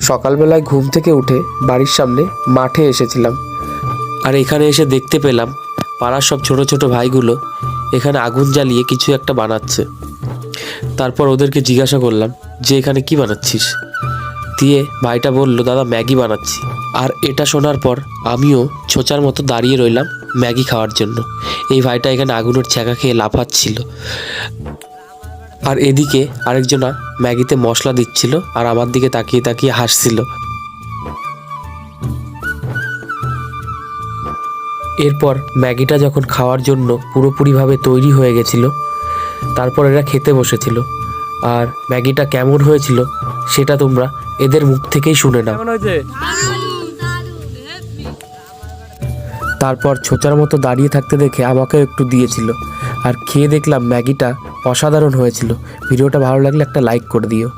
সকালবেলায় ঘুম থেকে উঠে বাড়ির সামনে মাঠে এসেছিলাম, আর এখানে এসে দেখতে পেলাম পাড়ার সব ছোট ছোট ভাইগুলো এখানে আগুন জ্বালিয়ে কিছু একটা বানাচ্ছে। তারপর ওদেরকে জিজ্ঞাসা করলাম যে এখানে কি বানাচ্ছিস, দিয়ে ভাইটা বলল দাদা ম্যাগি বানাচ্ছি। আর এটা শোনার পর আমিও ছোচার মতো দাঁড়িয়ে রইলাম ম্যাগি খাওয়ার জন্য। এই ভাইটা এখানে আগুনের ছ্যাঁকা খেয়ে লাফাচ্ছিল, আর এদিকে আরেকজনা ম্যাগিতে মশলা দিচ্ছিল আর আমার দিকে তাকিয়ে তাকিয়ে হাসছিল। এরপর ম্যাগিটা যখন খাওয়ার জন্য পুরোপুরিভাবে তৈরি হয়ে গেছিল, তারপর এরা খেতে বসেছিল। আর ম্যাগিটা কেমন হয়েছিল সেটা তোমরা এদের মুখ থেকেই শুনে নাও। তারপর ছোচার মতো দাঁড়িয়ে থাকতে দেখে আমাকেও একটু দিয়েছিল, আর খেয়ে দেখলাম ম্যাগিটা অসাধারণ হয়েছিল। ভিডিওটা ভালো লাগলে একটা লাইক করে দিও।